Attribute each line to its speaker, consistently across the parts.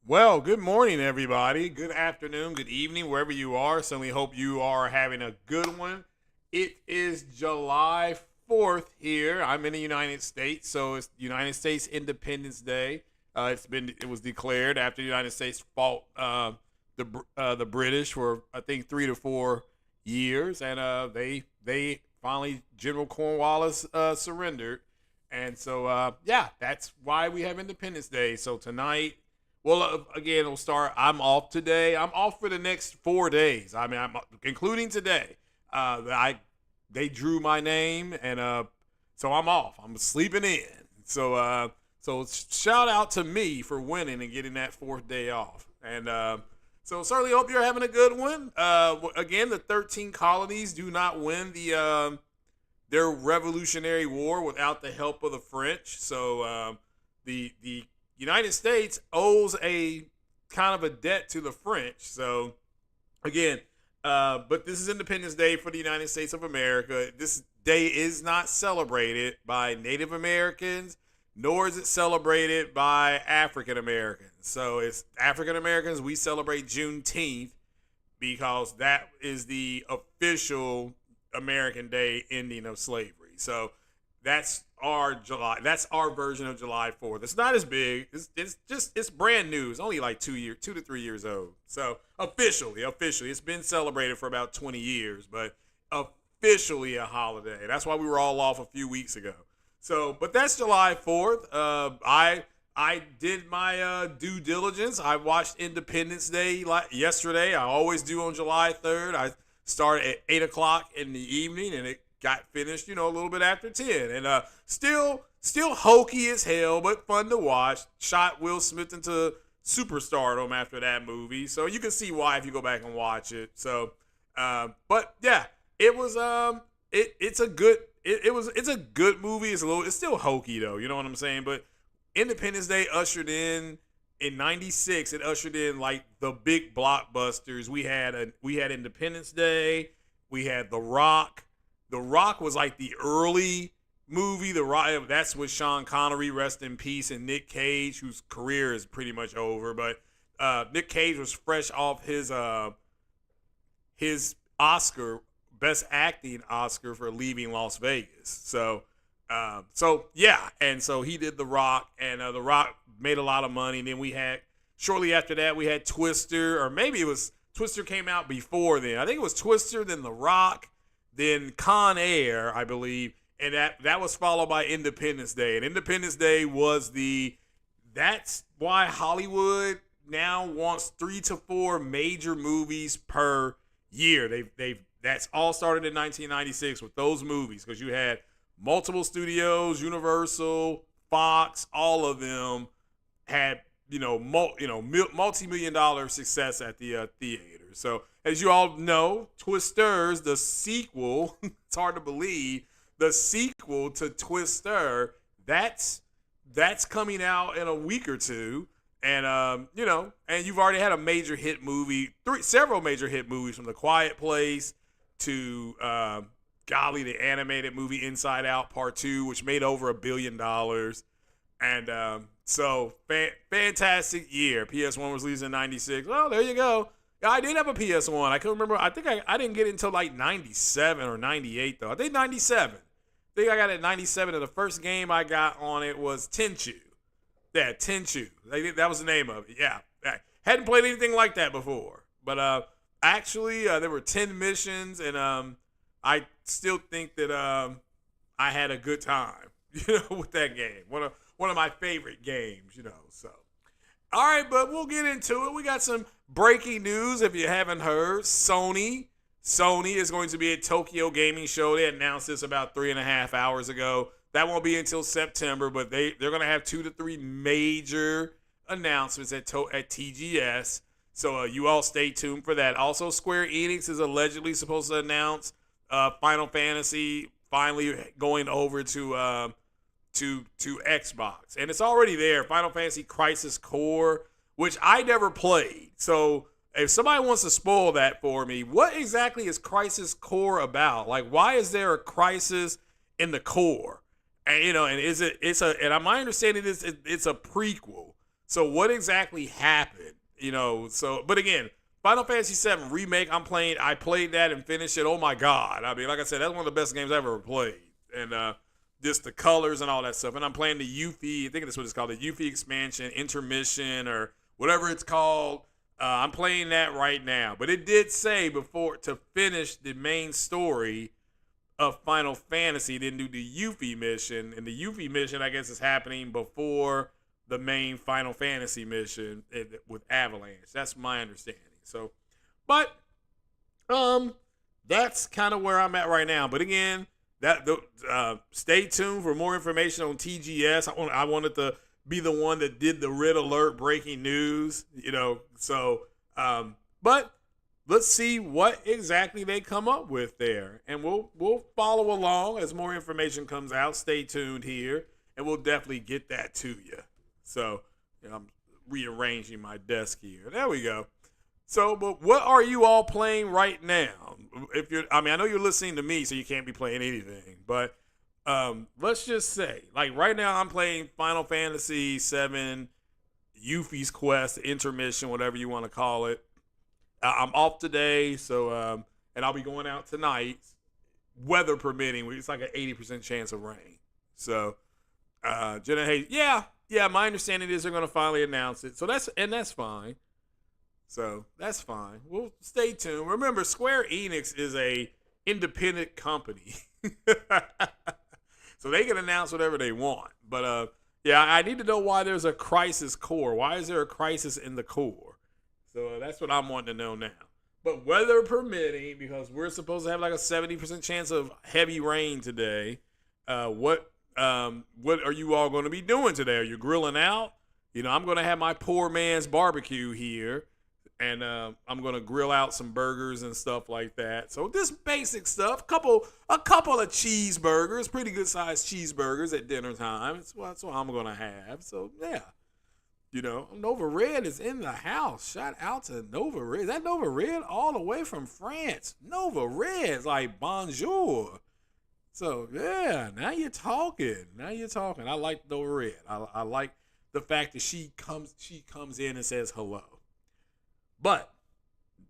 Speaker 1: Well, good morning, everybody. Good afternoon, good evening, wherever you are. Certainly hope you are having a good one. It is July 4th here. I'm in the United States, so it's United States Independence Day. It was declared after the United States fought the British for I think 3 to 4 years, and they finally General Cornwallis surrendered, and so yeah, that's why we have Independence Day. So tonight, well, again, we'll start. I'm off today. I'm off for the next 4 days. I mean, I'm including today. I They drew my name, and so I'm off. I'm sleeping in. So shout out to me for winning and getting that fourth day off. And so certainly hope you're having a good one. Again, the 13 colonies do not win their Revolutionary War without the help of the French. So the United States owes a kind of a debt to the French. So again, but this is Independence Day for the United States of America. This day is not celebrated by Native Americans, nor is it celebrated by African Americans. So it's African Americans. We celebrate Juneteenth because that is the official American Day ending of slavery. So that's our July. That's our version of July 4th. It's not as big. It's brand new. It's only like 2 to 3 years old. So officially, it's been celebrated for about 20 years, but officially a holiday. That's why we were all off a few weeks ago. So, but that's July 4th. I did my due diligence. I watched Independence Day yesterday. I always do on July 3rd. I started at 8 o'clock in the evening, and it got finished, a little bit after 10. And still hokey as hell, but fun to watch. Shot Will Smith into superstardom after that movie, so you can see why if you go back and watch it. So, but yeah, it was it's a good it's a good movie. It's still hokey though. You know what I'm saying? But Independence Day ushered in '96. It ushered in like the big blockbusters. We had Independence Day. We had The Rock. The Rock was like the early movie. The Rock, that's with Sean Connery, rest in peace, and Nick Cage, whose career is pretty much over. But Nick Cage was fresh off his Oscar, Best Acting Oscar for Leaving Las Vegas. So yeah, and so he did The Rock, and The Rock made a lot of money. And then we had shortly after that we had Twister, or maybe it was Twister came out before then. I think it was Twister, then The Rock, then Con Air, I believe, and that was followed by Independence Day. And Independence Day was that's why Hollywood now wants 3 to 4 major movies per year. They've That's all started in 1996 with those movies, because you had multiple studios, Universal, Fox, all of them had multi-million dollar success at the theater. So as you all know, Twisters, the sequel, it's hard to believe, the sequel to Twister, that's coming out in a week or two. And and you've already had a major hit movie, several major hit movies, from The Quiet Place to the animated movie Inside Out Part 2, which made over $1 billion. And fantastic year. PS1 was released in '96. Well, there you go. I did have a PS1. I couldn't remember. I think I didn't get it until like '97 or '98 though. I think '97. I think I got it in '97, and the first game I got on it was Tenchu. Yeah, Tenchu. That was the name of it. Yeah, I hadn't played anything like that before. But actually, there were 10 missions, and I still think that I had a good time, with that game. One of my favorite games. So, all right, but we'll get into it. We got some breaking news. If you haven't heard, Sony is going to be at Tokyo Gaming Show. They announced this about 3.5 hours ago. That won't be until September, but they're going to have 2 to 3 major announcements at TGS. So you all stay tuned for that. Also, Square Enix is allegedly supposed to announce Final Fantasy finally going over to Xbox, and it's already there. Final Fantasy Crisis Core, which I never played. So if somebody wants to spoil that for me, what exactly is Crisis Core about? Like, why is there a crisis in the core? And and my understanding is it's a prequel. So what exactly happened? But again, Final Fantasy VII Remake, I played that and finished it. Oh my God. I mean, like I said, that's one of the best games I've ever played. And just the colors and all that stuff. And I'm playing the Yuffie, I think that's what it's called, the Yuffie expansion, intermission, or whatever it's called. I'm playing that right now. But it did say before to finish the main story of Final Fantasy, didn't do the Yuffie mission. And the Yuffie mission, I guess, is happening before the main Final Fantasy mission with Avalanche. That's my understanding. So, but that's kind of where I'm at right now. But again, stay tuned for more information on TGS. I wanted to be the one that did the red alert breaking news, but let's see what exactly they come up with there, and we'll follow along as more information comes out. Stay tuned here, and we'll definitely get that to you. So I'm rearranging my desk here. There we go. So, but what are you all playing right now? I know you're listening to me, so you can't be playing anything. But let's just say, like right now, I'm playing Final Fantasy VII, Yuffie's Quest, intermission, whatever you want to call it. I'm off today, so and I'll be going out tonight, weather permitting. It's like an 80% chance of rain. So, Jenna Hayes, yeah. My understanding is they're going to finally announce it. So that's fine. So that's fine. We'll stay tuned. Remember, Square Enix is a independent company. So they can announce whatever they want. But I need to know why there's a Crisis Core. Why is there a crisis in the core? So that's what I'm wanting to know now. But weather permitting, because we're supposed to have like a 70% chance of heavy rain today, what are you all going to be doing today? Are you grilling out? I'm going to have my poor man's barbecue here. And I'm gonna grill out some burgers and stuff like that. So this basic stuff, a couple of cheeseburgers, pretty good sized cheeseburgers at dinner time. That's what I'm gonna have. So yeah, Nova Red is in the house. Shout out to Nova Red. Is that Nova Red all the way from France? Nova Red's like bonjour. So yeah, now you're talking. I like Nova Red. I like the fact that she comes in and says hello. But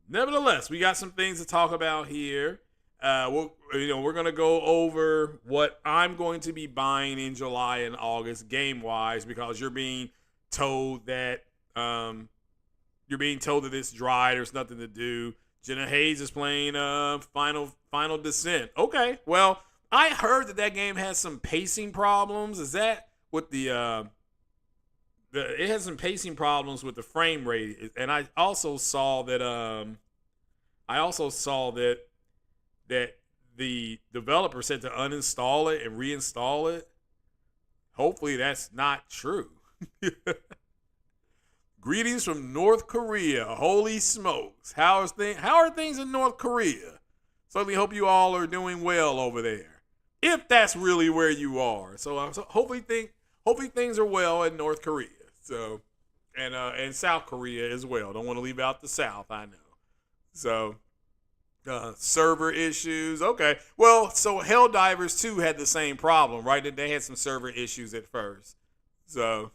Speaker 1: nevertheless, we got some things to talk about here. We're gonna go over what I'm going to be buying in July and August, game wise, because you're being told that it's dry. There's nothing to do. Jenna Hayes is playing Final Descent. Okay, well, I heard that game has some pacing problems. Is that what it has some pacing problems with the frame rate, and I also saw that that the developer said to uninstall it and reinstall it. Hopefully that's not true. Greetings from North Korea. Holy smokes! How are things in North Korea? Certainly hope you all are doing well over there, if that's really where you are. So hopefully things are well in North Korea. So, and South Korea as well. Don't want to leave out the South, I know. So, server issues. Okay. Well, so Helldivers 2 had the same problem, right? They had some server issues at first. So,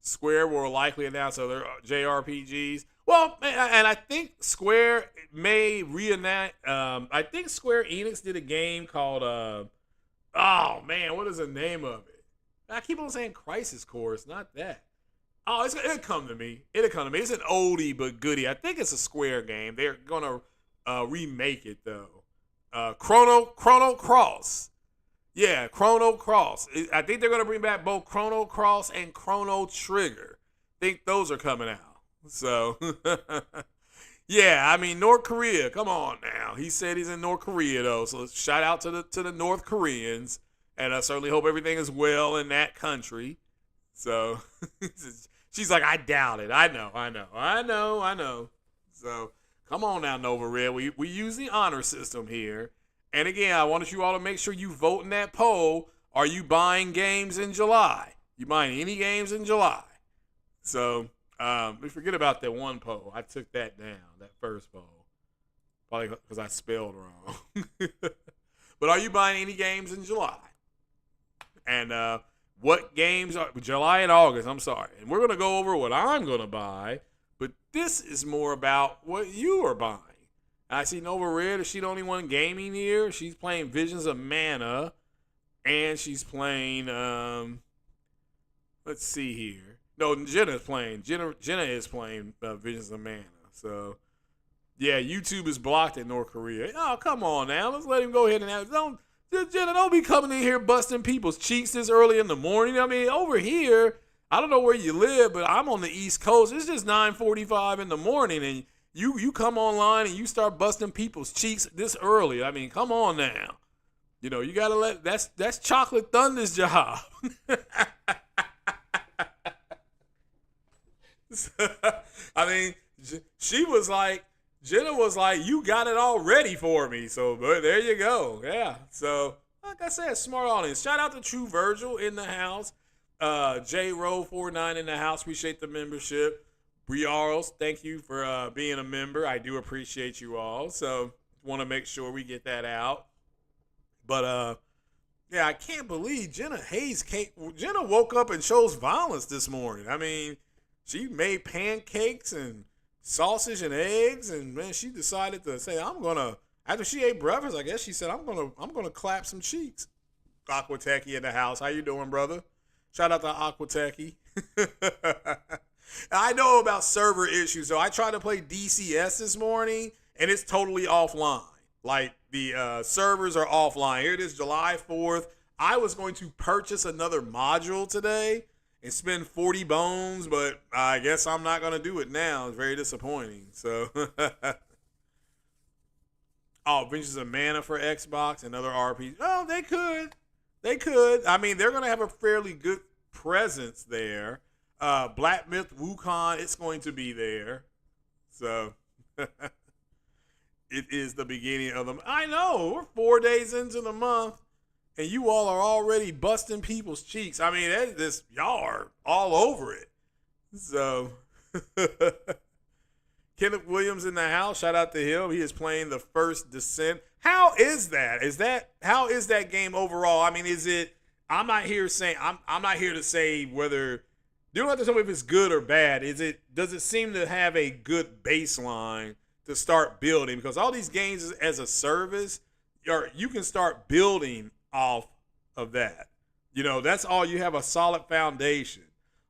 Speaker 1: Square will likely announce other JRPGs. Well, and I think Square may reenact. I think Square Enix did a game called, what is the name of it? I keep on saying Crisis Core. It's not that. Oh, it'll come to me. It's an oldie but goodie. I think it's a Square game. They're gonna remake it though. Chrono Cross. Yeah, Chrono Cross. I think they're gonna bring back both Chrono Cross and Chrono Trigger. I think those are coming out. So, yeah, North Korea. Come on now. He said he's in North Korea though. So shout out to the North Koreans. And I certainly hope everything is well in that country. So she's like, I doubt it. I know. So come on now, Nova Red. We use the honor system here. And again, I wanted you all to make sure you vote in that poll. Are you buying games in July? You buying any games in July? So we forget about that one poll. I took that down, that first poll. Probably because I spelled wrong. But are you buying any games in July? And what games are July and August. I'm sorry, and we're gonna go over what I'm gonna buy. But this is more about what you are buying. I see Nova Red. Is she the only one gaming here? She's playing Visions of Mana, and she's playing. Let's see here. No, Jenna is playing. Jenna is playing Visions of Mana. So, yeah, YouTube is blocked in North Korea. Oh, come on now. Let's let him go ahead and Jenna, don't be coming in here busting people's cheeks this early in the morning. I mean, over here, I don't know where you live, but I'm on the East Coast. It's just 9:45 in the morning, and you come online and you start busting people's cheeks this early. I mean, come on now. You know, you gotta that's Chocolate Thunder's job. I mean, Jenna was like, you got it all ready for me. So there you go. Yeah. So like I said, smart audience. Shout out to True Virgil in the house. J-Row49 in the house. Appreciate the membership. Briarls, thank you for being a member. I do appreciate you all. So want to make sure we get that out. But yeah, I can't believe Jenna woke up and chose violence this morning. I mean, she made pancakes and sausage and eggs, and man, she decided to say, after she ate breakfast, I guess she said, I'm gonna clap some cheeks. Aqua Techie in the house. How you doing, brother? Shout out to Aqua Techie. I know about server issues, so I tried to play DCS this morning, and it's totally offline. Like, the servers are offline. Here it is, July 4th. I was going to purchase another module today and spend 40 bones, but I guess I'm not going to do it now. It's very disappointing. So, Visions of Mana for Xbox, another RPG. Oh, they could. They could. I mean, they're going to have a fairly good presence there. Black Myth Wukong, it's going to be there. So, it is the beginning of the month. I know, we're 4 days into the month, and you all are already busting people's cheeks. I mean, y'all are all over it. So, Kenneth Williams in the house. Shout out to him. He is playing the First Descent. How is that? How is that game overall? I mean, I'm not here to say whether, you don't have to tell me if it's good or bad. Does it seem to have a good baseline to start building? Because all these games as a service, you can start building off of that. You know, that's all. You have a solid foundation.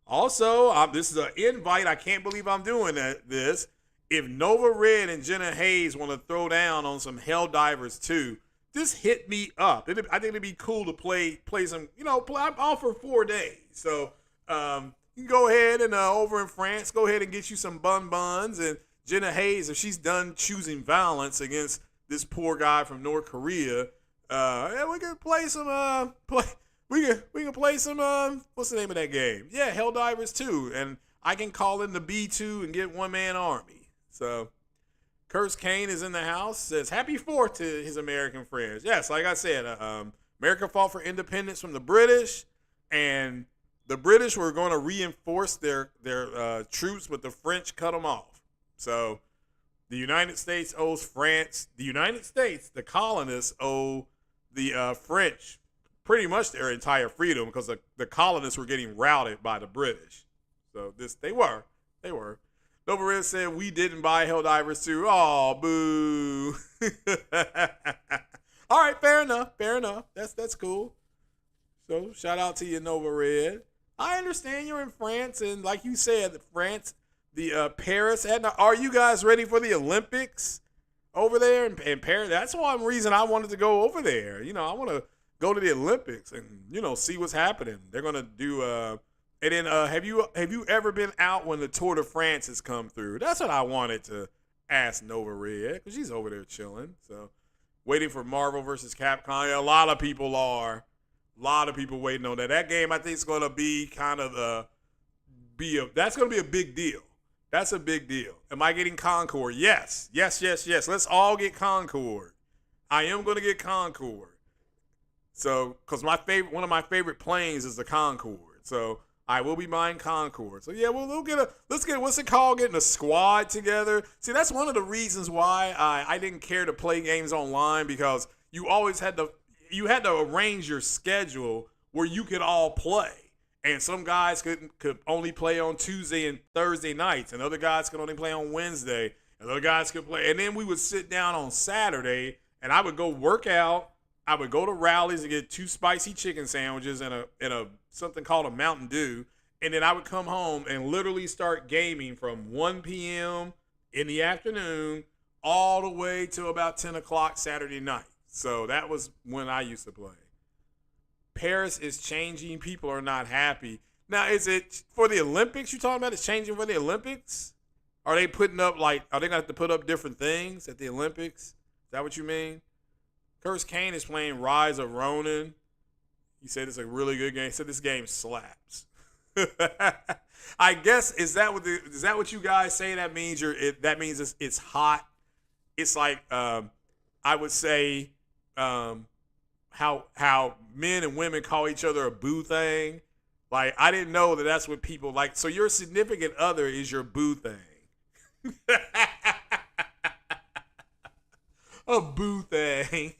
Speaker 1: Also, this is an invite. I can't believe I'm doing this. If Nova Red and Jenna Hayes want to throw down on some Helldivers 2, just hit me up. I think it'd be cool to play some, I'm off for 4 days. So you can go ahead and over in France, go ahead and get you some buns. And Jenna Hayes, if she's done choosing violence against this poor guy from North Korea, we can play some, we can play some, what's the name of that game? Yeah, Helldivers 2. And I can call in the B2 and get one-man army. So, Curse Kane is in the house, says, Happy 4th to his American friends. Yes, like I said, America fought for independence from the British, and the British were going to reinforce their troops, but the French cut them off. So, the United States owes France, the colonists owe the French pretty much their entire freedom because the colonists were getting routed by the British. So, they were. Nova Red said, we didn't buy Helldivers 2. Oh, boo. All right, fair enough. That's cool. So, shout out to you, Nova Red. I understand you're in France, and like you said, France, Paris. Are you guys ready for the Olympics over there in Paris? That's one reason I wanted to go over there. I want to go to the Olympics and, see what's happening. They're going to do and then have you ever been out when the Tour de France has come through? That's what I wanted to ask Nova Red, because she's over there chilling. So, waiting for Marvel versus Capcom. Yeah, a lot of people are. A lot of people waiting on that. That game, I think, is going to be that's going to be a big deal. That's a big deal. Am I getting Concord? Yes. Let's all get Concord. I am going to get Concord. So, because one of my favorite planes is the Concorde. So, I will be buying Concord. So, yeah, let's get, what's it called, getting a squad together. See, that's one of the reasons why I didn't care to play games online, because you always had to arrange your schedule where you could all play. And some guys could only play on Tuesday and Thursday nights, and other guys could only play on Wednesday, and other guys could play. And then we would sit down on Saturday, and I would go work out. I would go to Rally's and get 2 spicy chicken sandwiches and a something called a Mountain Dew, and then I would come home and literally start gaming from 1 p.m. in the afternoon all the way to about 10 o'clock Saturday night. So that was when I used to play. Paris is changing. People are not happy. Now, is it for the Olympics you're talking about? It's changing for the Olympics? Are they putting up, are they going to have to put up different things at the Olympics? Is that what you mean? Curse Kane is playing Rise of Ronin. He said it's a really good game. He said this game slaps. I guess, is that what you guys say? That means that means it's hot. It's like, I would say, how men and women call each other a boo thing. Like, I didn't know that that's what people like. So your significant other is your boo thing. A boo thing.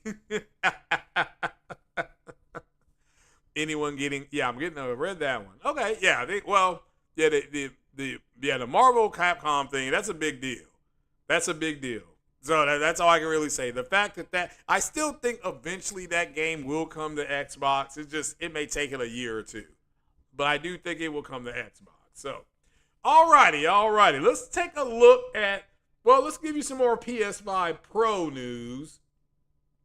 Speaker 1: Anyone getting? Yeah, I read that one. Okay, yeah. The Marvel Capcom thing. That's a big deal. That's a big deal. So that's all I can really say. The fact that I still think eventually that game will come to Xbox. It may take it a year or two, but I do think it will come to Xbox. So, alrighty. Let's take a look at. Well, let's give you some more PS5 Pro news.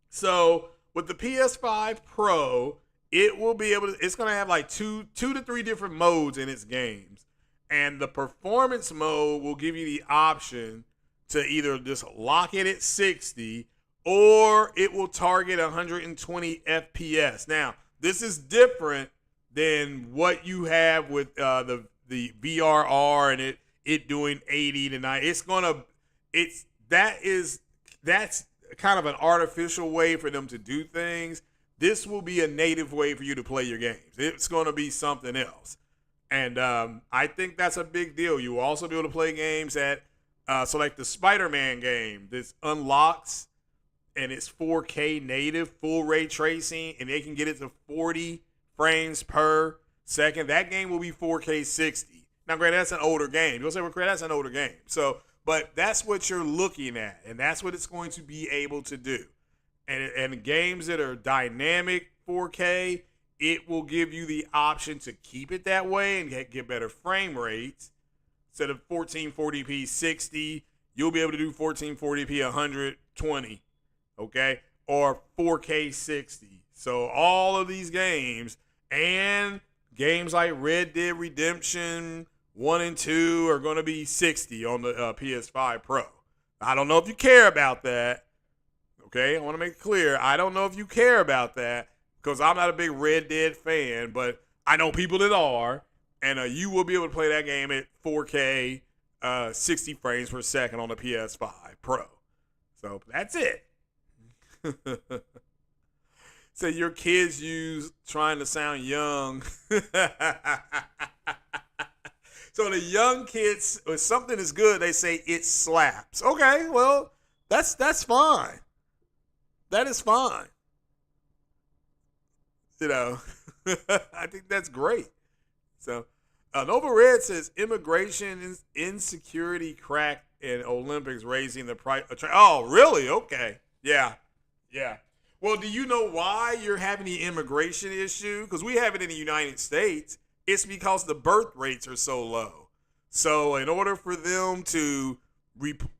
Speaker 1: So with the PS5 Pro, it will be able to. It's going to have like two to three different modes in its games, and the performance mode will give you the option to either just lock it at 60 or it will target 120 FPS. Now, this is different than what you have with the VRR and it doing 80 to 90. That's kind of an artificial way for them to do things. This will be a native way for you to play your games. It's going to be something else. And I think that's a big deal. You will also be able to play games at so like the Spider-Man game, this unlocks and it's 4K native, full ray tracing, and they can get it to 40 frames per second. That game will be 4K 60. Now, granted, that's an older game. You'll say, well, Craig, that's an older game. So, but that's what you're looking at, and that's what it's going to be able to do. And games that are dynamic 4K, it will give you the option to keep it that way and get better frame rates. Instead of 1440p 60, you'll be able to do 1440p 120, okay? Or 4K 60. So all of these games and games like Red Dead Redemption 1 and 2 are going to be 60 on the PS5 Pro. I don't know if you care about that, okay? I want to make it clear. I don't know if you care about that because I'm not a big Red Dead fan, but I know people that are. And you will be able to play that game at 4K, 60 frames per second on the PS5 Pro. So that's it. So your kids use trying to sound young. So the young kids, if something is good, they say it slaps. Okay, well, that's fine. That is fine. I think that's great. So, Nova Red says immigration insecurity crack in Olympics raising the price. Oh, really? Okay. Yeah. Well, do you know why you're having the immigration issue? Because we have it in the United States. It's because the birth rates are so low. So in order for them to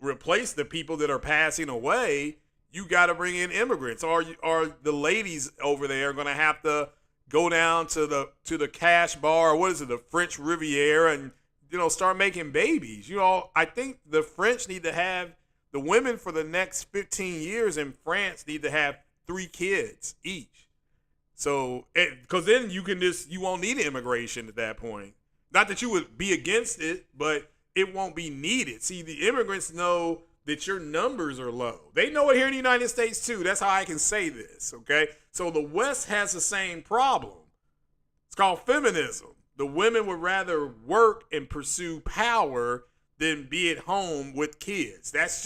Speaker 1: replace the people that are passing away, you got to bring in immigrants. Or the ladies over there going to have to go down to the cash bar, or what is it, the French Riviera, and start making babies. I think the French need to have the women for the next 15 years in France need to have 3 kids each. So, because then you won't need immigration at that point. Not that you would be against it, but it won't be needed. See, the immigrants know that your numbers are low. They know it here in the United States too. That's how I can say this, okay? So the West has the same problem. It's called feminism. The women would rather work and pursue power than be at home with kids. That's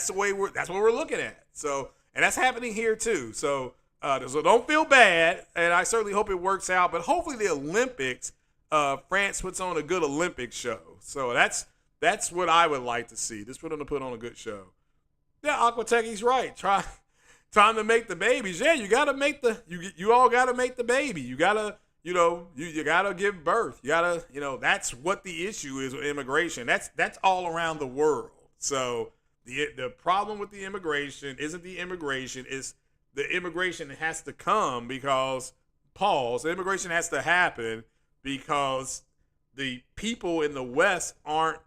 Speaker 1: what we're looking at. So, and that's happening here too. So don't feel bad, and I certainly hope it works out. But hopefully the Olympics France puts on a good Olympic show. So that's what I would like to see. This one to put on a good show. Yeah, Aquatechi's right. Time to make the babies. Yeah, you gotta make you all gotta make the baby. You gotta, you gotta give birth. You gotta, that's what the issue is with immigration. That's all around the world. So the problem with the immigration isn't the immigration, it's the immigration has to come because the immigration has to happen because the people in the West aren't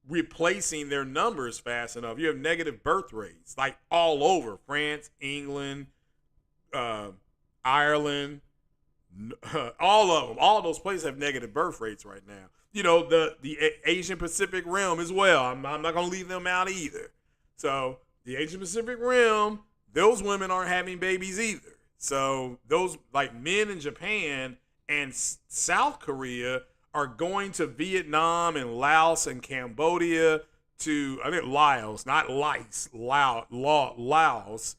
Speaker 1: replacing their numbers fast enough. You have negative birth rates like all over France, England, Ireland, all of them. All of those places have negative birth rates right now. The Asian Pacific Rim as well. I'm not going to leave them out either. So the Asian Pacific Rim, those women aren't having babies either. So those like men in Japan and South Korea are going to Vietnam and Laos and Cambodia I think Laos, not Laos, Laos,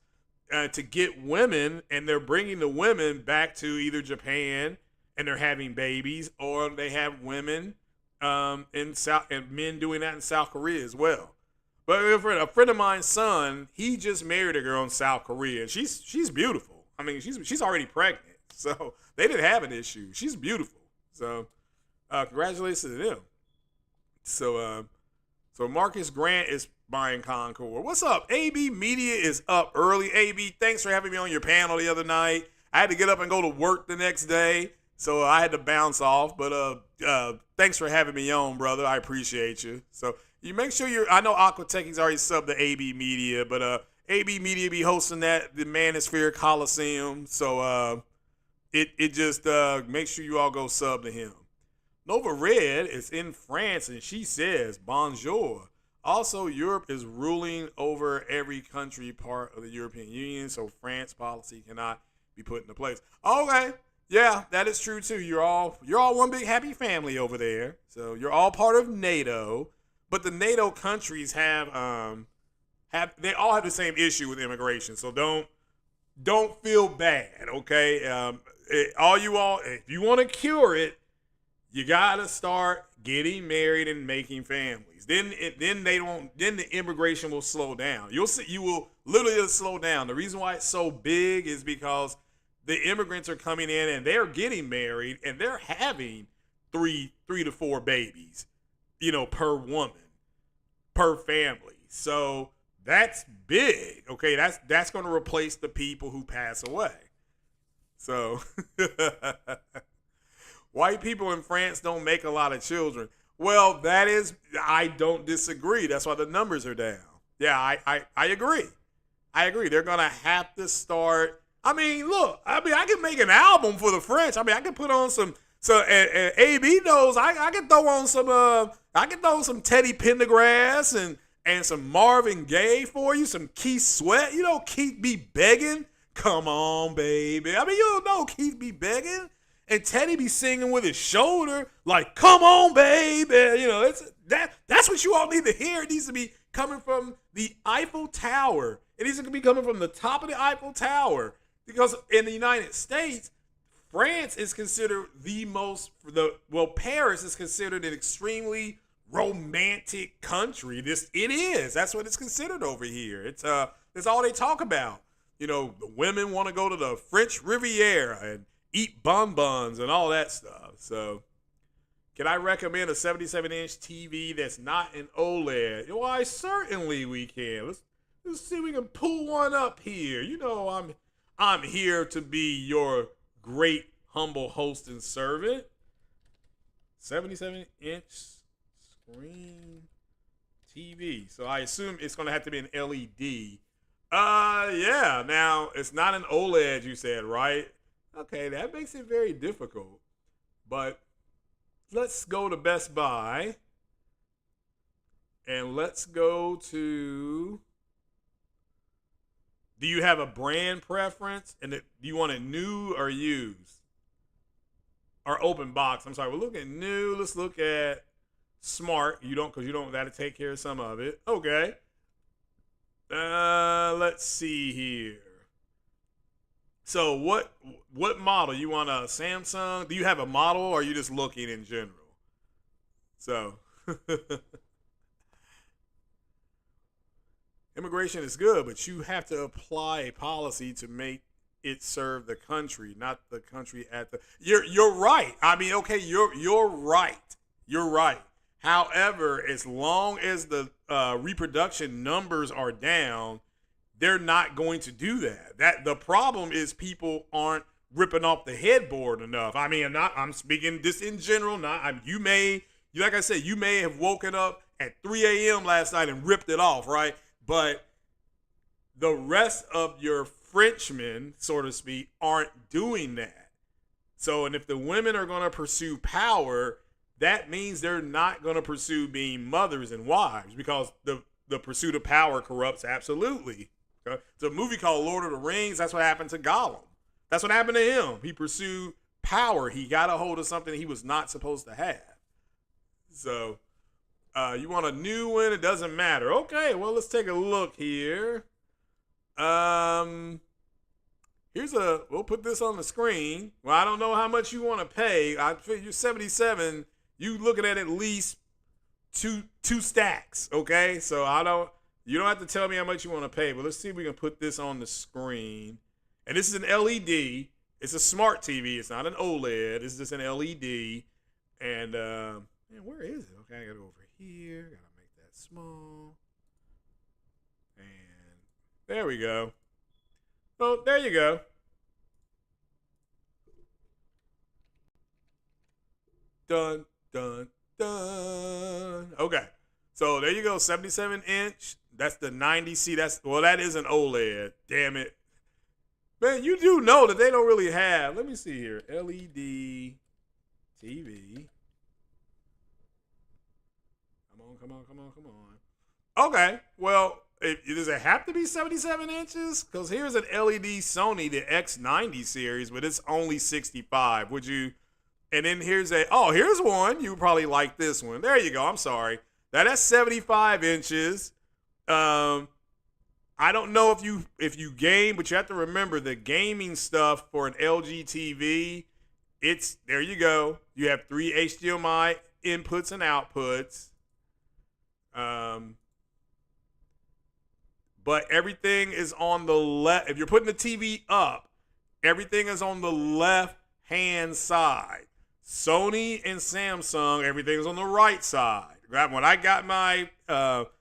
Speaker 1: to get women, and they're bringing the women back to either Japan and they're having babies, or they have women and men doing that in South Korea as well. But a friend of mine's son, he just married a girl in South Korea. She's beautiful. I mean, she's already pregnant, so they didn't have an issue. She's beautiful. So congratulations to them. So Marcus Grant is buying Concord. What's up? AB Media is up early. AB, thanks for having me on your panel the other night. I had to get up and go to work the next day, so I had to bounce off. But thanks for having me on, brother. I appreciate you. So you make sure I know Aquatechi's already subbed to AB Media, but AB Media be hosting the Manosphere Coliseum. So it just make sure you all go sub to him. Nova Red is in France, and she says, bonjour. Also, Europe is ruling over every country part of the European Union, so France policy cannot be put into place. Okay, yeah, that is true too. You're all one big happy family over there. So you're all part of NATO, but the NATO countries they all have the same issue with immigration. So don't feel bad, okay? If you want to cure it, you gotta start getting married and making families. Then the immigration will slow down. You will literally slow down. The reason why it's so big is because the immigrants are coming in and they're getting married and they're having three to four babies, per woman, per family. So that's big. Okay, that's going to replace the people who pass away. So white people in France don't make a lot of children. Well, I don't disagree. That's why the numbers are down. Yeah, I agree. I agree. They're going to have to start. I mean, look, I can make an album for the French. I mean, I can put on and AB knows I can throw on Teddy Pendergrass and some Marvin Gaye for you, some Keith Sweat. Keith be begging. Come on, baby. I mean, you don't know Keith be begging. And Teddy be singing with his shoulder, like, come on, baby. That's what you all need to hear. It needs to be coming from the Eiffel Tower. It needs to be coming from the top of the Eiffel Tower. Because in the United States, France is considered Paris is considered an extremely romantic country. It is. That's what it's considered over here. It's all they talk about. The women want to go to the French Riviera and eat bonbons and all that stuff. So, can I recommend a 77-inch TV that's not an OLED? Why, certainly we can. Let's see if we can pull one up here. I'm here to be your great, humble host and servant. 77-inch screen TV. So I assume it's going to have to be an LED. Yeah. Now, it's not an OLED, you said, right? Okay, that makes it very difficult. But let's go to Best Buy. And let's go to... Do you have a brand preference? And do you want it new or used? Or open box? I'm sorry, we're looking at new. Let's look at smart. Because you don't got to take care of some of it. Okay. Let's see here. So what model you want? A Samsung? Do you have a model, or are you just looking in general? So immigration is good, but you have to apply a policy to make it serve the country, not the country at the. You're right. I mean, okay, you're right. You're right. However, as long as the reproduction numbers are down, they're not going to do that. That the problem is people aren't ripping off the headboard enough. I mean, I'm speaking this in general. Not you may like I said, you may have woken up at 3 a.m. last night and ripped it off, right? But the rest of your Frenchmen, so to speak, aren't doing that. So, and if the women are going to pursue power, that means they're not going to pursue being mothers and wives, because the pursuit of power corrupts absolutely. Okay? It's a movie called Lord of the Rings. That's what happened to Gollum. That's what happened to him. He pursued power. He got a hold of something he was not supposed to have. So, you want a new one? It doesn't matter. Okay, well, let's take a look here. We'll put this on the screen. Well, I don't know how much you want to pay. I figure you're 77. You looking at least two stacks. Okay, so you don't have to tell me how much you want to pay, but let's see if we can put this on the screen. And this is an LED. It's a smart TV. It's not an OLED. It's just an LED. And man, where is it? Okay, I gotta go over here. Gotta make that small. And there we go. So there you go. Dun, dun, dun. Okay. So there you go, 77 inch. That's the 90C. That is an OLED. Damn it. Man, you do know that they don't really have. Let me see here. LED TV. Come on. Okay. Well, does it have to be 77 inches? Because here's an LED Sony, the X90 series, but it's only 65. Would you? And then here's one. You would probably like this one. There you go. I'm sorry. That's 75 inches. I don't know if you game, but you have to remember the gaming stuff for an LG TV. There you go. You have 3 HDMI inputs and outputs. But everything is on the left. If you're putting the TV up, everything is on the left hand side. Sony and Samsung, everything's on the right side. When I got my LG,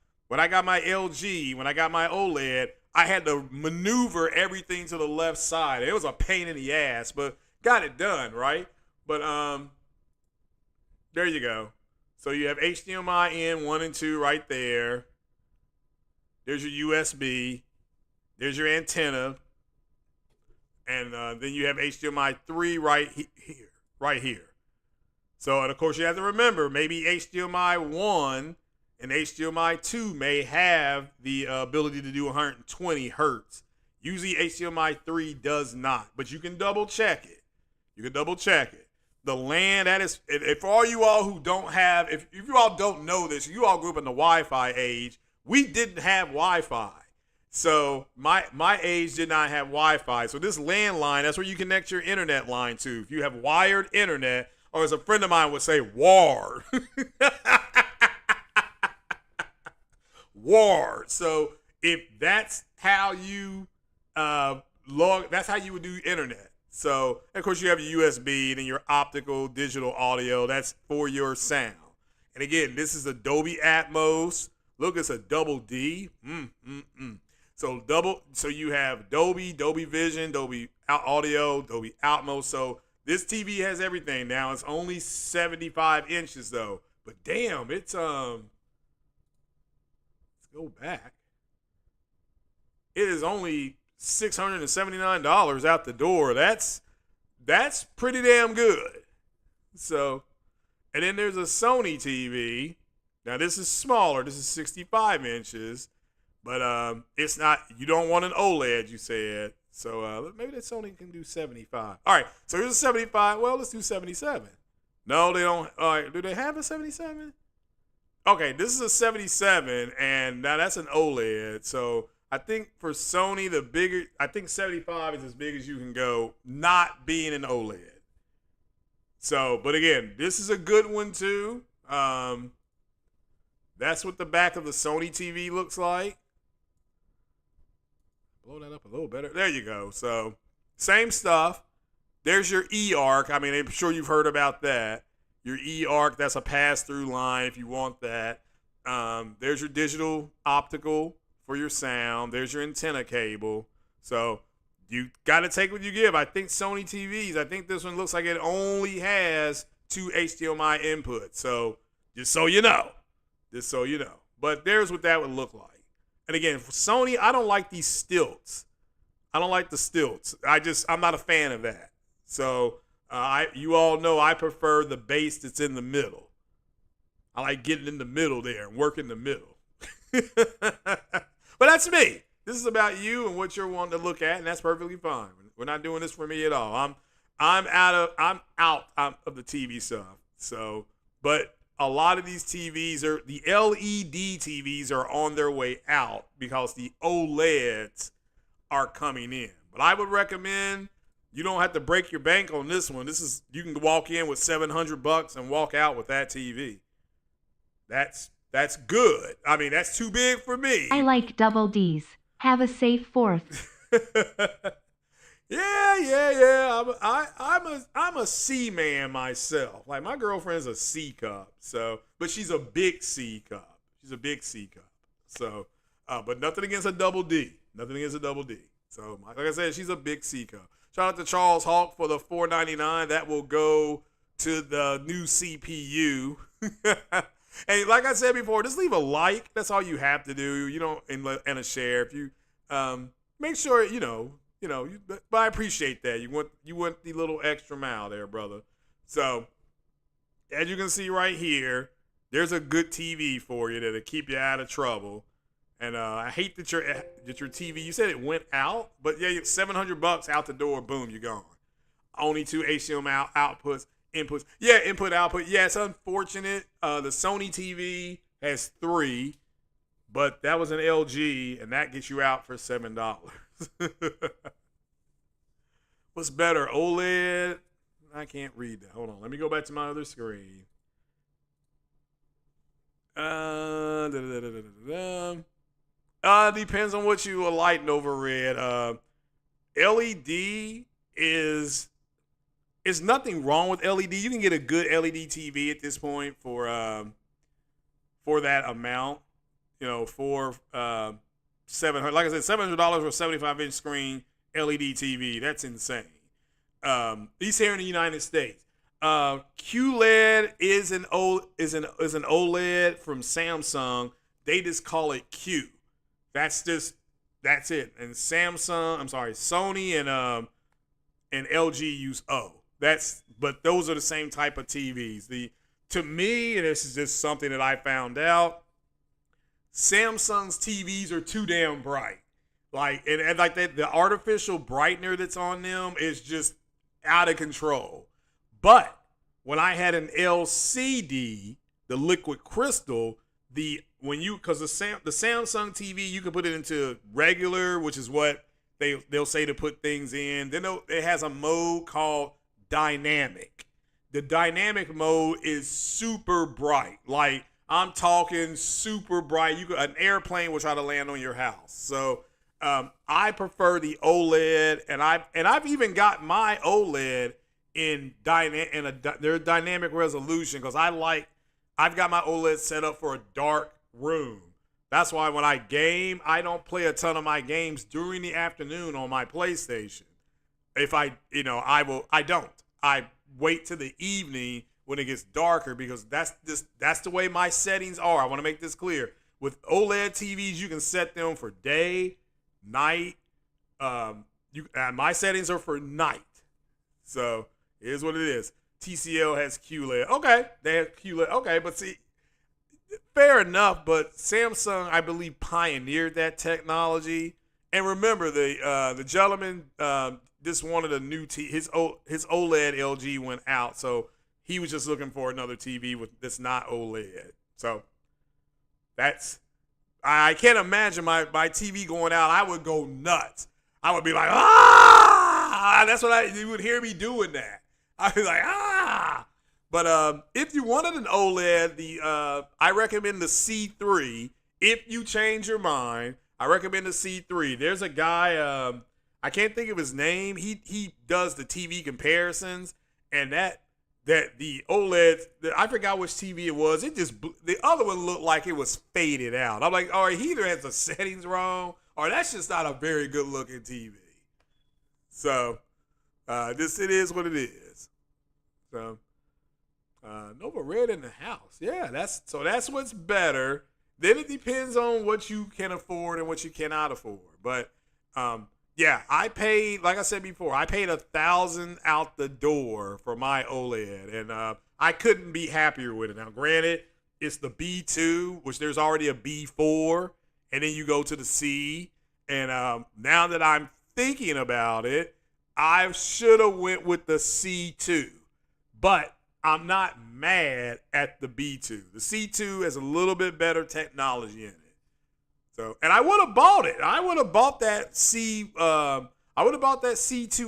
Speaker 1: when I got my OLED, I had to maneuver everything to the left side. It was a pain in the ass, but got it done, right? But there you go. So you have HDMI in 1 and 2 right there. There's your USB. There's your antenna. And then you have HDMI 3 right here. So, and of course, you have to remember, maybe HDMI 1 and HDMI 2 may have the ability to do 120 hertz. Usually HDMI 3 does not, but you can double check it. The LAN, that is, if for all you all who don't have, if you all don't know this, you all grew up in the Wi-Fi age, we didn't have Wi-Fi. So my age did not have Wi-Fi. So this landline, that's where you connect your internet line to. If you have wired internet, or as a friend of mine would say, WAR. WAR. So if that's how you that's how you would do internet. So, of course, you have your USB and then your optical digital audio. That's for your sound. And again, this is a Dolby Atmos. Look, it's a double D. So you have Dolby Vision, Dolby Audio, Dolby Atmos. So this TV has everything now. It's only 75 inches though. But damn, let's go back. It is only $679 out the door. That's pretty damn good. So, and then there's a Sony TV. Now this is smaller. This is 65 inches, but it's not. You don't want an OLED, you said. So maybe that Sony can do 75. All right. So here's a 75. Well, let's do 77. No, they don't. All right. Do they have a 77? Okay, this is a 77, and now that's an OLED. So I think for Sony, I think 75 is as big as you can go, not being an OLED. So, but again, this is a good one too. That's what the back of the Sony TV looks like. Blow that up a little better. There you go. So, same stuff. There's your eARC. I mean, I'm sure you've heard about that. Your eARC, that's a pass-through line if you want that. There's your digital optical for your sound. There's your antenna cable. So you got to take what you give. I think Sony TVs, I think this one looks like it only has 2 HDMI inputs. So just so you know. But there's what that would look like. And again, for Sony, I don't like these stilts. I don't like the stilts. I'm not a fan of that. So you all know I prefer the base that's in the middle. I like getting in the middle there and working the middle. But that's me. This is about you and what you're wanting to look at, and that's perfectly fine. We're not doing this for me at all. I'm out of the TV stuff. So, but a lot of these TVs the LED TVs are on their way out because the OLEDs are coming in. But I would recommend you don't have to break your bank on this one. You can walk in with $700 and walk out with that TV. That's good. I mean, that's too big for me.
Speaker 2: I like double D's. Have a safe 4th.
Speaker 1: Yeah. I'm a C man myself. Like my girlfriend's a C cup. So, but she's a big C cup. So, but nothing against a double D. So, like I said, she's a big C cup. Shout out to Charles Hawk for the $4.99. That will go to the new CPU. And like I said before, just leave a like. That's all you have to do. You know, and a share. If you make sure but I appreciate that. You want the little extra mile there, brother. So as you can see right here, there's a good TV for you that'll keep you out of trouble. And I hate that your TV. You said it went out, but yeah, $700 out the door. Boom, you're gone. Only 2 HDMI outputs. Inputs. Yeah, input, output. Yeah, it's unfortunate. The Sony TV has 3, but that was an LG, and that gets you out for $7. What's better, OLED? I can't read that. Hold on. Let me go back to my other screen. Depends on what you are lighting over, Red. LED is nothing wrong with LED. You can get a good LED TV at this point for that amount. For $700. Like I said, $700 for a 75-inch screen LED TV. That's insane. At least here in the United States. QLED is an OLED from Samsung. They just call it Q. That's it. And Sony and LG use O. But those are the same type of TVs. To me, and this is just something that I found out, Samsung's TVs are too damn bright. And like that, the artificial brightener that's on them is just out of control. But when I had an LCD, the liquid crystal, because the Samsung TV, you can put it into regular, which is what they'll say to put things in. Then it has a mode called dynamic. The dynamic mode is super bright. Like I'm talking super bright. An airplane will try to land on your house. So I prefer the OLED, and I've even got my OLED in their dynamic resolution because I've got my OLED set up for a dark room. That's why when I game, I don't play a ton of my games during the afternoon on my PlayStation. I don't. I wait till the evening when it gets darker because that's the way my settings are. I want to make this clear. With OLED TVs, you can set them for day, night. My settings are for night. So it is what it is. TCL has QLED. Okay, they have QLED. Okay, but see, fair enough. But Samsung, I believe, pioneered that technology. And remember, the gentleman just wanted a new his OLED LG went out, so he was just looking for another TV that's not OLED. So I can't imagine my TV going out. I would go nuts. I would be like, ah! That's what you would hear me doing that. I'd be like, ah! But if you wanted an OLED, I recommend the C3. If you change your mind, I recommend the C3. There's a guy, I can't think of his name. He does the TV comparisons, and that the OLED, I forgot which TV it was. The other one looked like it was faded out. I'm like, all right, he either has the settings wrong, or that's just not a very good looking TV. So, it is what it is. So, Nova Red in the house. Yeah, that's what's better. Then it depends on what you can afford and what you cannot afford. But yeah, I paid, like I said before, I paid $1,000 out the door for my OLED, and I couldn't be happier with it. Now, granted, it's the B2, which there's already a B4, and then you go to the C. And now that I'm thinking about it, I should have went with the C2, but I'm not mad at the B2. The C2 has a little bit better technology in it. So, and I would have bought it. I would have bought that C2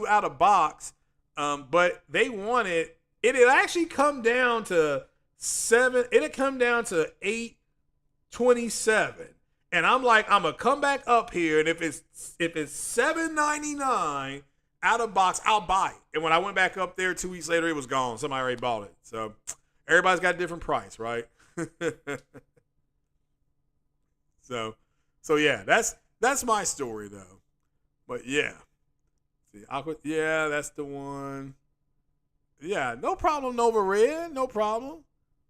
Speaker 1: out of box. But they wanted it. It actually come down to $827. And I'm like, I'm gonna come back up here, and if it's $799 out of box, I'll buy it. And when I went back up there 2 weeks later, it was gone. Somebody already bought it. So everybody's got a different price, right? So yeah, that's my story though. But yeah, see, yeah, that's the one. Yeah, no problem, Nova Red, no problem.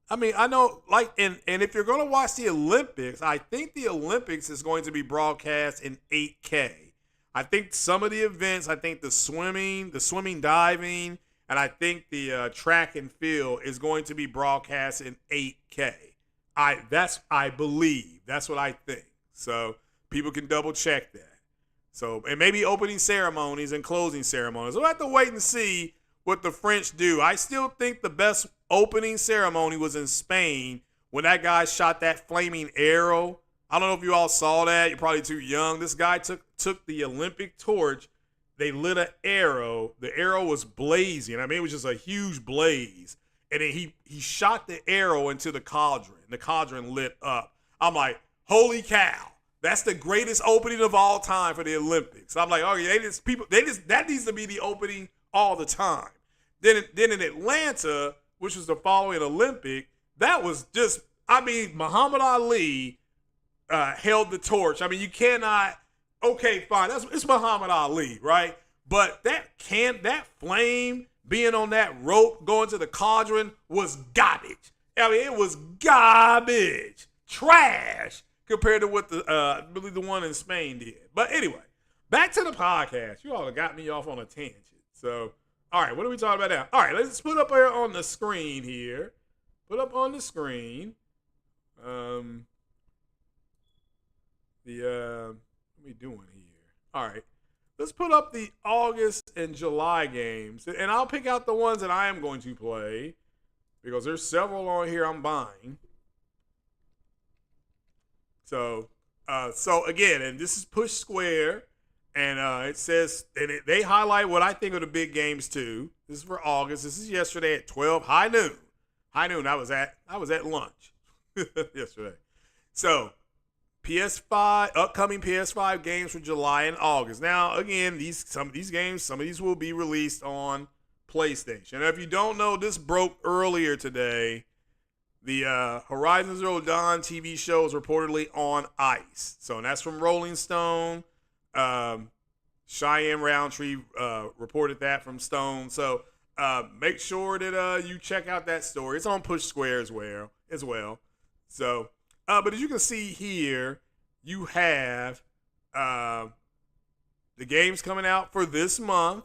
Speaker 1: I mean, I know, like, and if you're going to watch the Olympics, I think the Olympics is going to be broadcast in 8K. I think some of the events, I think the swimming, diving, and I think the track and field is going to be broadcast in 8K. I believe. That's what I think. So people can double check that. So, and maybe opening ceremonies and closing ceremonies. We'll have to wait and see what the French do. I still think the best opening ceremony was in Spain when that guy shot that flaming arrow. I don't know if you all saw that. You're probably too young. This guy took the Olympic torch. They lit an arrow. The arrow was blazing. I mean, it was just a huge blaze. And then he shot the arrow into the cauldron. The cauldron lit up. I'm like, holy cow. That's the greatest opening of all time for the Olympics. I'm like, oh yeah, that needs to be the opening all the time. Then in Atlanta, which was the following Olympic, that was just, I mean, Muhammad Ali held the torch. I mean, you cannot, okay, fine, it's Muhammad Ali, right? But that flame being on that rope going to the cauldron was garbage. I mean, it was garbage, trash compared to what I believe the one in Spain did. But anyway, back to the podcast. You all have got me off on a tangent. So, all right, what are we talking about now? All right, let's put up here on the screen here. Put up on the screen. What are we doing here? All right, let's put up the August and July games, and I'll pick out the ones that I am going to play because there's several on here I'm buying. So again, and this is Push Square. And it says, and they highlight what I think are the big games too. This is for August. This is yesterday at 12, high noon. I was at lunch yesterday. So upcoming PS5 games for July and August. Now, again, some of these will be released on PlayStation. And if you don't know, this broke earlier today. The Horizon Zero Dawn TV show is reportedly on ice. So that's from Rolling Stone. Cheyenne Roundtree reported that from Stone. So make sure that you check out that story. It's on Push Square as well. So, but as you can see here, you have the games coming out for this month.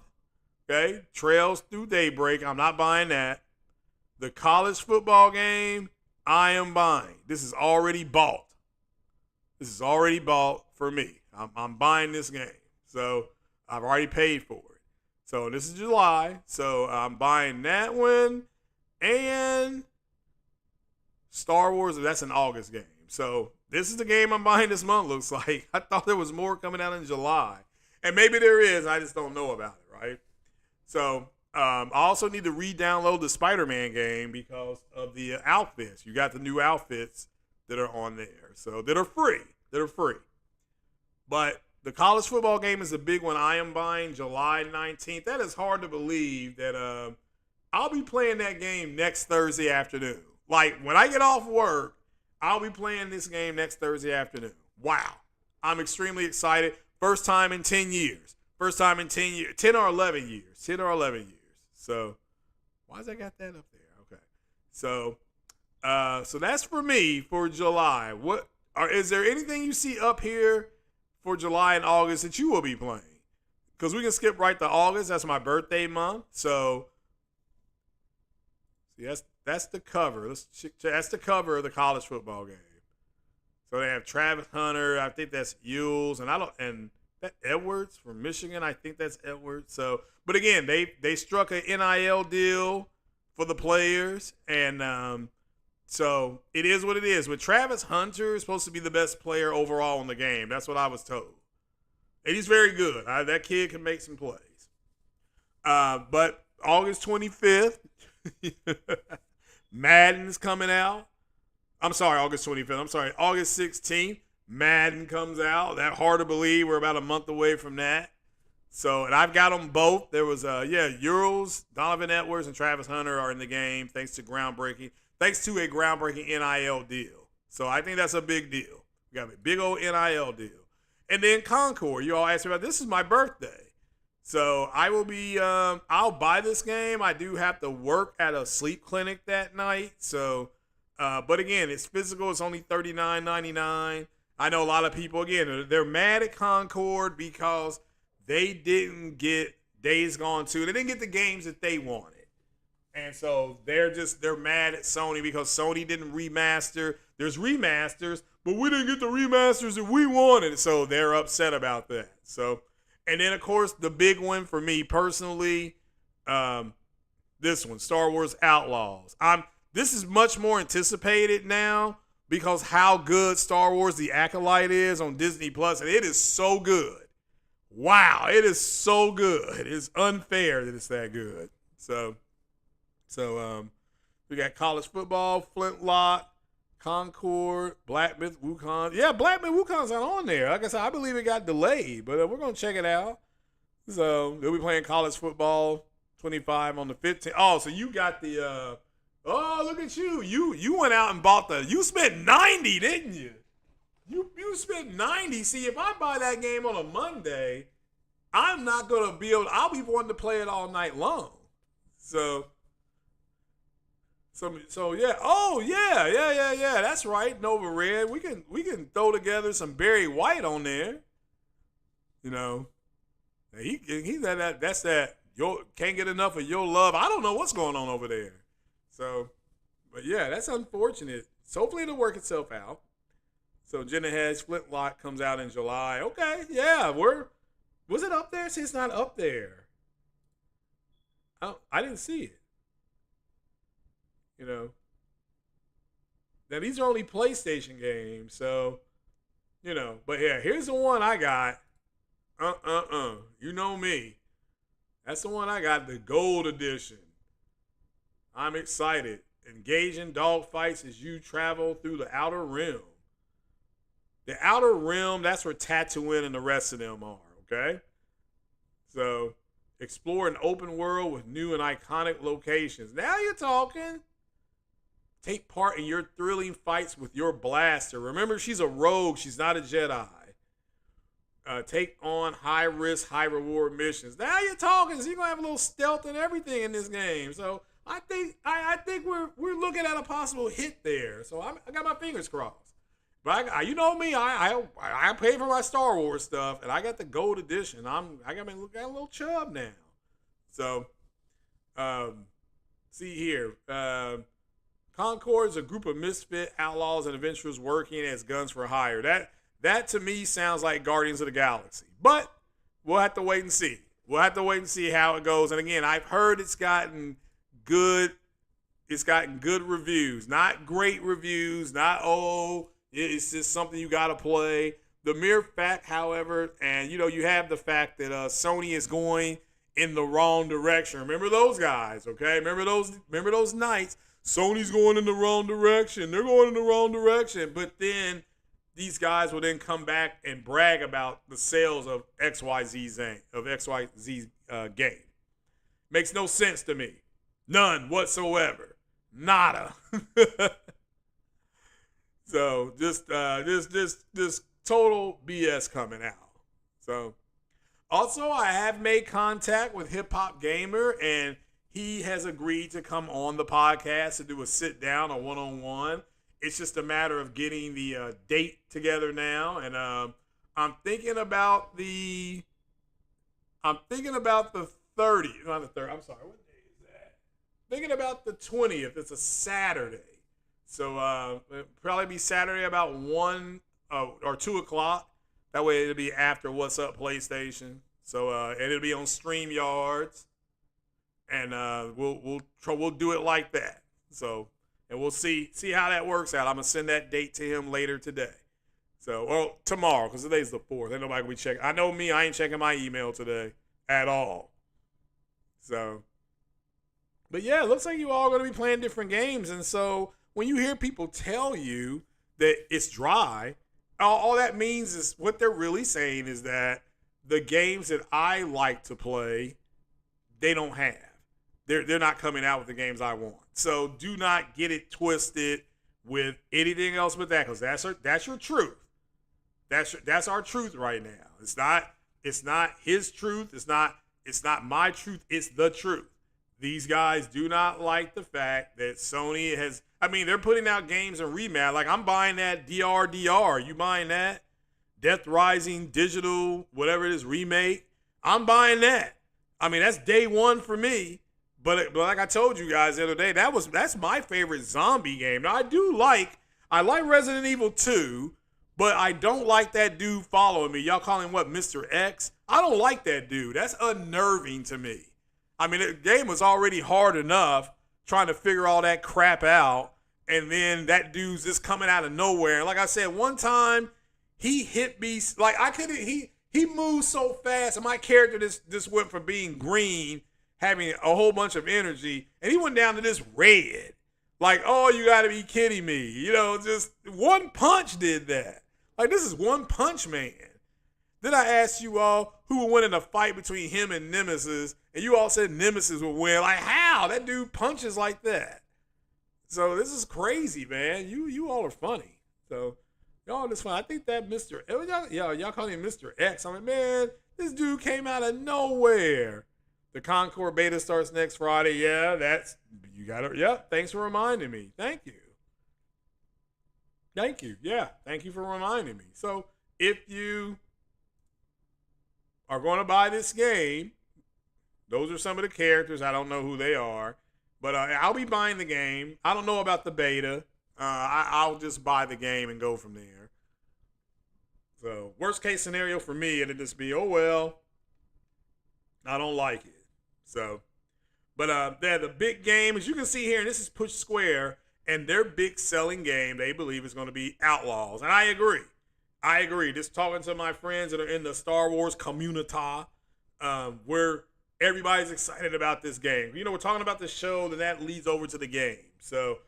Speaker 1: Okay, Trails Through Daybreak. I'm not buying that. The college football game, I am buying. This is already bought. For me. I'm buying this game. So I've already paid for it. So this is July. So I'm buying that one. And Star Wars, that's an August game. So this is the game I'm buying this month, looks like. I thought there was more coming out in July. And maybe there is. I just don't know about it, right? So I also need to re-download the Spider-Man game because of the outfits. You got the new outfits that are on there. So that are free. But the college football game is a big one I am buying July 19th. That is hard to believe that I'll be playing that game next Thursday afternoon. Like, when I get off work, I'll be playing this game next Thursday afternoon. Wow. I'm extremely excited. First time in 10 years. 10 or 11 years. So, why has I got that up there? Okay. So that's for me for July. Is there anything you see up here for July and August that you will be playing? Because we can skip right to August. That's my birthday month. So, see, that's the cover. That's the cover of the college football game. So they have Travis Hunter. I think that's Ewells, and that Edwards from Michigan. I think that's Edwards. So, but again, they struck an NIL deal for the players, and so it is what it is. With Travis Hunter is supposed to be the best player overall in the game. That's what I was told, and he's very good. That kid can make some plays. But August 25th, Madden's coming out. I'm sorry, August 25th. I'm sorry, August 16th. Madden comes out. That hard to believe. We're about a month away from that. So, and I've got them both. There was, Ewells, Donovan Edwards, and Travis Hunter are in the game thanks to a groundbreaking NIL deal. So I think that's a big deal. We got a big old NIL deal. And then Concord, you all asked me about, this is my birthday. So I will be, I'll buy this game. I do have to work at a sleep clinic that night. So, but again, it's physical. It's only $39.99. I know a lot of people, again, they're mad at Concord because they didn't get Days Gone 2. They didn't get the games that they wanted. And so they're mad at Sony because Sony didn't remaster. There's remasters, but we didn't get the remasters that we wanted. So they're upset about that. So, and then, of course, the big one for me personally, this one, Star Wars Outlaws. This is much more anticipated now because how good Star Wars The Acolyte is on Disney Plus, and it is so good. Wow, it is so good. It's unfair that it's that good. So we got college football, Flintlock, Concord, Black Myth Wukong. Yeah, Black Myth Wukong's not on there. Like I said, I believe it got delayed, but we're going to check it out. So they'll be playing college football 25 on the 15th. Oh, so you got the, look at you. You went out and bought you spent 90, didn't you? You spent 90. See, if I buy that game on a Monday, I'm not going to be able to, I'll be wanting to play it all night long. So yeah. Oh yeah. That's right. Nova Red. We can throw together some Barry White on there. You know, he's that's that. Can't get enough of your love. I don't know what's going on over there. So, but yeah, that's unfortunate. So hopefully it'll work itself out. So Jenna Hedge Flintlock comes out in July. Okay, yeah, was it up there? See, it's not up there. I didn't see it. You know. Now these are only PlayStation games, so you know. But yeah, here's the one I got. You know me. That's the one I got, the Gold Edition. I'm excited. Engaging dogfights as you travel through the Outer Rim. The Outer Rim, that's where Tatooine and the rest of them are, okay? So, explore an open world with new and iconic locations. Now you're talking. Take part in your thrilling fights with your blaster. Remember, she's a rogue. She's not a Jedi. Take on high-risk, high-reward missions. Now you're talking. So you're going to have a little stealth and everything in this game. So, I think we're looking at a possible hit there. So, I got my fingers crossed. But you know me, I pay for my Star Wars stuff, and I got the Gold Edition. I got a little chub now. So, see here, Concord's a group of misfit outlaws and adventurers working as guns for hire. That to me sounds like Guardians of the Galaxy. But we'll have to wait and see. We'll have to wait and see how it goes. And again, I've heard it's gotten good. It's gotten good reviews, not great reviews, not, oh, it's just something you got to play. The mere fact, however, and you have the fact that Sony is going in the wrong direction. Remember those guys, okay? Remember those nights. Sony's going in the wrong direction. They're going in the wrong direction. But then these guys will then come back and brag about the sales of XYZ game. Makes no sense to me. None whatsoever. Nada. So just total BS coming out. So also I have made contact with Hip Hop Gamer, and he has agreed to come on the podcast to do a sit down, a one-on-one. It's just a matter of getting the date together now, and I'm thinking about the 30th. Not the 30th. I'm sorry. What day is that? Thinking about the 20th. It's a Saturday. So it'll probably be Saturday about 1 or 2 o'clock. That way it'll be after What's Up PlayStation. So and it'll be on StreamYards, and we'll do it like that. So and we'll see how that works out. I'm gonna send that date to him later today. So well tomorrow, because today's the 4th. Ain't nobody gonna be checking. I know me. I ain't checking my email today at all. So, but yeah, it looks like you all gonna be playing different games, and so when you hear people tell you that it's dry, all that means is what they're really saying is that the games that I like to play, they don't have. They're not coming out with the games I want. So do not get it twisted with anything else but that, because that's your truth. That's our truth right now. It's not his truth. It's not my truth. It's the truth. These guys do not like the fact that Sony has. I mean, they're putting out games and remap. Like, I'm buying that DRDR. You buying that? Death Rising Digital, whatever it is, remake. I'm buying that. I mean, that's day one for me. But like I told you guys the other day, that's my favorite zombie game. Now, I like Resident Evil 2, but I don't like that dude following me. Y'all call him what, Mr. X? I don't like that dude. That's unnerving to me. I mean, the game was already hard enough trying to figure all that crap out, and then that dude's just coming out of nowhere. And like I said, one time he hit me like I couldn't. He moved so fast, and my character just went from being green, having a whole bunch of energy, and he went down to this red. Like, oh, you got to be kidding me! Just one punch did that. Like, this is One Punch Man. Then I asked you all who would win in a fight between him and Nemesis, and you all said Nemesis would win. Like, how? That dude punches like that. So this is crazy, man. You all are funny. So y'all just fun. I think that y'all call him Mr. X. I'm like, man, this dude came out of nowhere. The Concord beta starts next Friday. Yeah, thanks for reminding me. Thank you. Yeah, thank you for reminding me. So if you are going to buy this game, those are some of the characters. I don't know who they are, but I'll be buying the game. I don't know about the beta. I'll just buy the game and go from there. So worst case scenario for me, it'll just be, oh well, I don't like it. So, but they're the big game, as you can see here, and this is Push Square, and their big selling game they believe is going to be Outlaws, and I agree. Just talking to my friends that are in the Star Wars community, where everybody's excited about this game. We're talking about the show, then that leads over to the game. So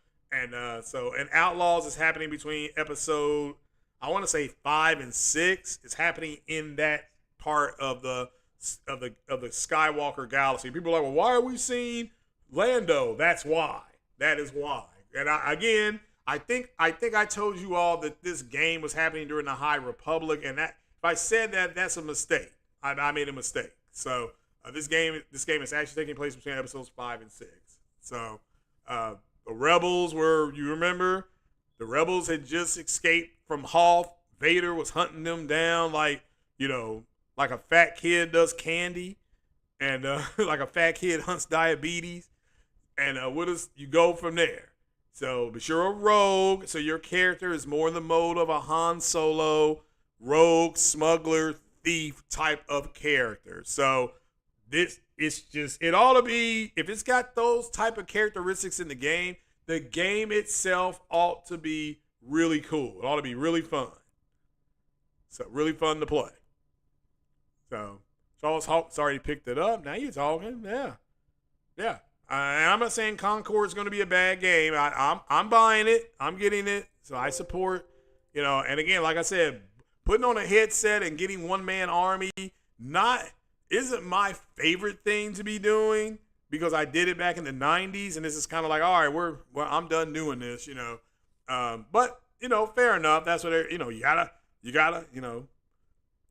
Speaker 1: Outlaws is happening between episode, I want to say 5 and 6. It's happening in that part of the Skywalker galaxy. People are like, well, why are we seeing Lando? That's why. That is why. And I think I told you all that this game was happening during the High Republic, and that if I said that, that's a mistake. I made a mistake. So this game is actually taking place between episodes 5 and 6. So the Rebels you remember, the Rebels had just escaped from Hoth. Vader was hunting them down like a fat kid does candy, and like a fat kid hunts diabetes, and you go from there. So, but you're a rogue, so your character is more in the mode of a Han Solo, rogue, smuggler, thief type of character. So it's just, it ought to be, if it's got those type of characteristics in the game itself ought to be really cool. It ought to be really fun. So really fun to play. So Charles Hawks already picked it up. Now you're talking. Yeah. Yeah. And I'm not saying Concord's going to be a bad game. I'm buying it. I'm getting it. So I support, and again, like I said, putting on a headset and getting one-man army isn't my favorite thing to be doing because I did it back in the 90s, and this is kind of like, all right, I'm done doing this, But, fair enough. That's what, you gotta,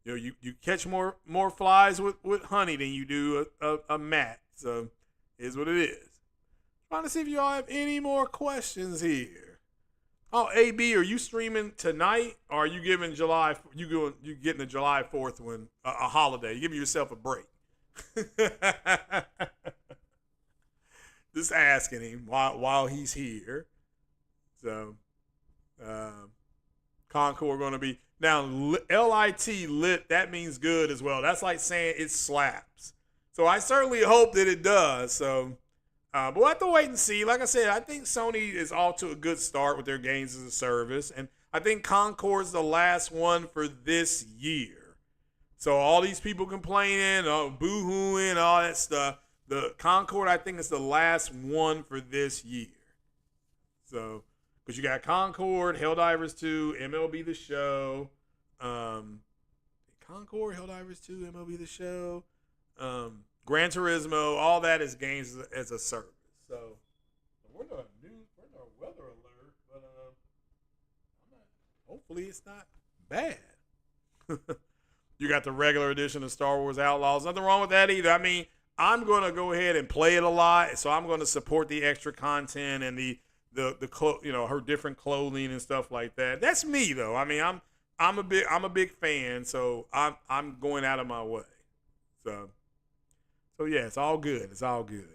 Speaker 1: you catch more flies with honey than you do a mat. So is what it is. Trying to see if y'all have any more questions here. Oh, AB, are you streaming tonight, or are you giving you getting the July 4th one a holiday? You giving yourself a break? Just asking him while he's here. So, Concord going to be now LIT lit. That means good as well. That's like saying it slaps. So I certainly hope that it does. So, but we'll have to wait and see. Like I said, I think Sony is off to a good start with their games as a service. And I think Concord's the last one for this year. So all these people complaining, boo-hooing, all that stuff, the Concord, I think, is the last one for this year. So, because you got Concord, Helldivers 2, MLB The Show. Concord, Helldivers 2, MLB The Show. Gran Turismo, all that is games as a service. So we're in our weather alert, but hopefully it's not bad. You got the regular edition of Star Wars Outlaws. Nothing wrong with that either. I mean, I'm going to go ahead and play it a lot, so I'm going to support the extra content and the her different clothing and stuff like that. That's me though. I mean, I'm a big fan, so I'm going out of my way. So yeah, it's all good. It's all good.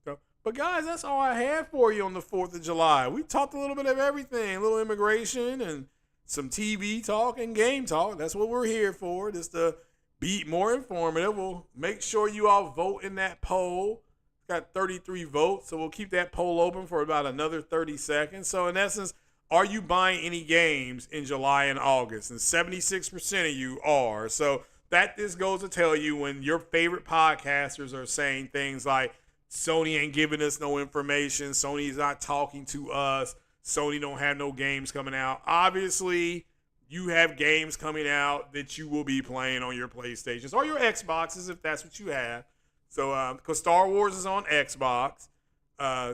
Speaker 1: So, but guys, that's all I had for you on the 4th of July. We talked a little bit of everything, a little immigration and some TV talk and game talk. That's what we're here for, just to be more informative. We'll make sure you all vote in that poll. Got 33 votes, so we'll keep that poll open for about another 30 seconds. So in essence, are you buying any games in July and August? And 76% of you are. So that this goes to tell you when your favorite podcasters are saying things like, Sony ain't giving us no information, Sony's not talking to us, Sony don't have no games coming out. Obviously, you have games coming out that you will be playing on your PlayStations or your Xboxes if that's what you have. So, because Star Wars is on Xbox.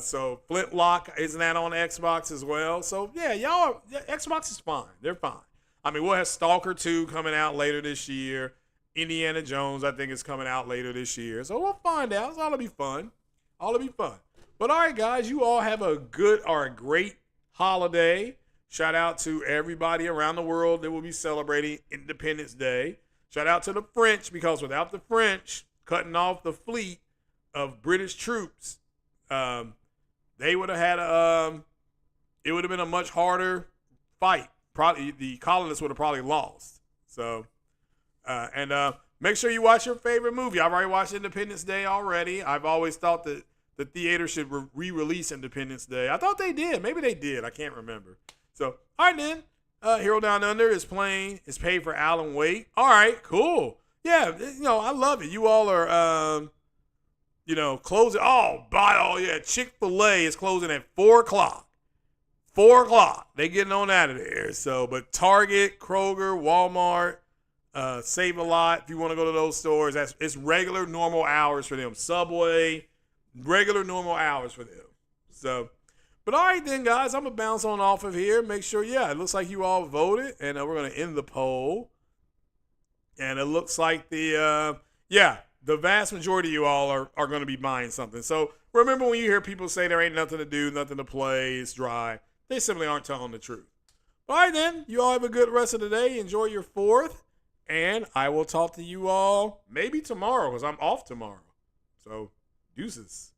Speaker 1: So Flintlock, isn't that on Xbox as well? So, yeah, Xbox is fine. They're fine. I mean, we'll have Stalker 2 coming out later this year. Indiana Jones, I think, is coming out later this year. So we'll find out. It's all to be fun. All to be fun. But all right, guys, you all have a good or a great holiday. Shout out to everybody around the world that will be celebrating Independence Day. Shout out to the French, because without the French cutting off the fleet of British troops, they would have had it would have been a much harder fight. Probably the colonists would have probably lost. So, and make sure you watch your favorite movie. I've already watched Independence Day already. I've always thought that the theater should re-release Independence Day. I thought they did. Maybe they did. I can't remember. So, all right then. Hero Down Under is paid for Alan Wake. All right, cool. Yeah, I love it. You all are, closing. Chick-fil-A is closing at 4 o'clock. 4 o'clock. They getting on out of there. So, but Target, Kroger, Walmart, Save-A-Lot, if you want to go to those stores, it's regular, normal hours for them. Subway, regular, normal hours for them. So, but all right then, guys, I'm going to bounce on off of here. Make sure, it looks like you all voted, and we're going to end the poll. And it looks like the vast majority of you all are going to be buying something. So remember, when you hear people say there ain't nothing to do, nothing to play, it's dry, they simply aren't telling the truth. All right then, you all have a good rest of the day. Enjoy your 4th. And I will talk to you all maybe tomorrow, because I'm off tomorrow. So, deuces.